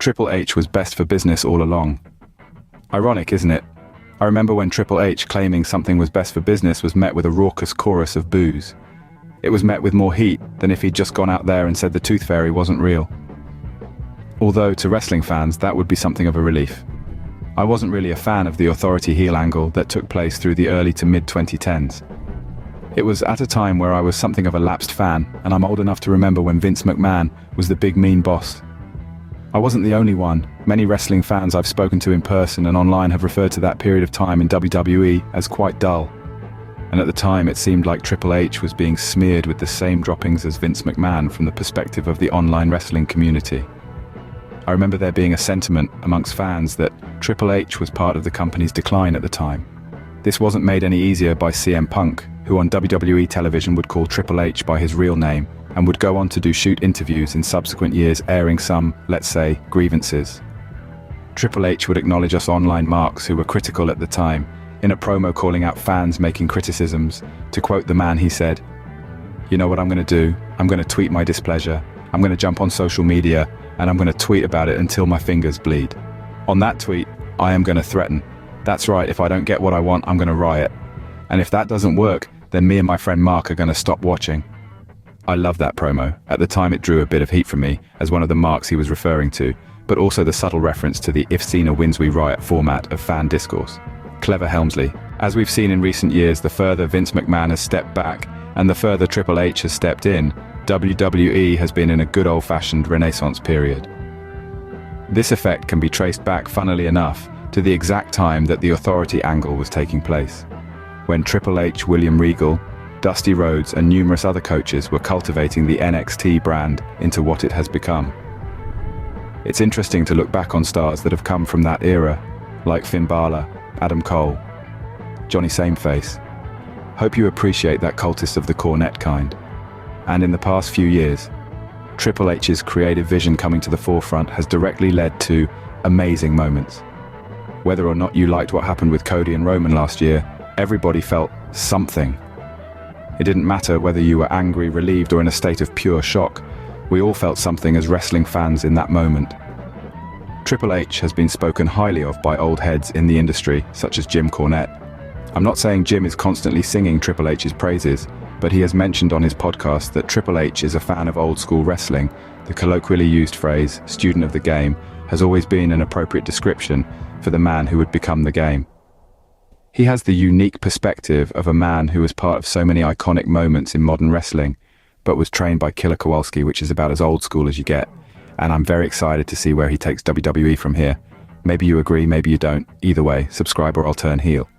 Triple H was best for business all along. Ironic, isn't it? I remember when Triple H claiming something was best for business was met with a raucous chorus of boos. It was met with more heat than if he'd just gone out there and said the Tooth Fairy wasn't real. Although to wrestling fans that would be something of a relief. I wasn't really a fan of the authority heel angle that took place through the early to mid-2010s. It was at a time where I was something of a lapsed fan, and I'm old enough to remember when Vince McMahon was the big mean boss. I wasn't the only one. Many wrestling fans I've spoken to in person and online have referred to that period of time in WWE as quite dull. And at the time it seemed like Triple H was being smeared with the same droppings as Vince McMahon from the perspective of the online wrestling community. I remember there being a sentiment amongst fans that Triple H was part of the company's decline at the time. This wasn't made any easier by CM Punk, who on WWE television would call Triple H by his real name, and would go on to do shoot interviews in subsequent years airing some, let's say, grievances. Triple H would acknowledge us online marks who were critical at the time, in a promo calling out fans making criticisms. To quote the man, he said, "You know what I'm going to do? I'm going to tweet my displeasure. I'm going to jump on social media, and I'm going to tweet about it until my fingers bleed. On that tweet, I am going to threaten. That's right, if I don't get what I want, I'm going to riot. And if that doesn't work, then me and my friend Mark are going to stop watching." I loved that promo. At the time it drew a bit of heat from me, as one of the marks he was referring to, but also the subtle reference to the "if Cena wins we riot" format of fan discourse. Clever Helmsley. As we've seen in recent years, the further Vince McMahon has stepped back, and the further Triple H has stepped in, WWE has been in a good old-fashioned renaissance period. This effect can be traced back, funnily enough, to the exact time that the authority angle was taking place, when Triple H, William Regal, Dusty Rhodes and numerous other coaches were cultivating the NXT brand into what it has become. It's interesting to look back on stars that have come from that era, like Finn Balor, Adam Cole, Johnny Sameface. Hope you appreciate that cultist of the cornet kind. And in the past few years, Triple H's creative vision coming to the forefront has directly led to amazing moments. Whether or not you liked what happened with Cody and Roman last year, everybody felt something. It didn't matter whether you were angry, relieved, or in a state of pure shock. We all felt something as wrestling fans in that moment. Triple H has been spoken highly of by old heads in the industry, such as Jim Cornette. I'm not saying Jim is constantly singing Triple H's praises, but he has mentioned on his podcast that Triple H is a fan of old school wrestling. The colloquially used phrase, "student of the game," has always been an appropriate description for the man who would become the game. He has the unique perspective of a man who was part of so many iconic moments in modern wrestling, but was trained by Killer Kowalski, which is about as old school as you get, and I'm very excited to see where he takes WWE from here. Maybe you agree, maybe you don't. Either way, subscribe or I'll turn heel.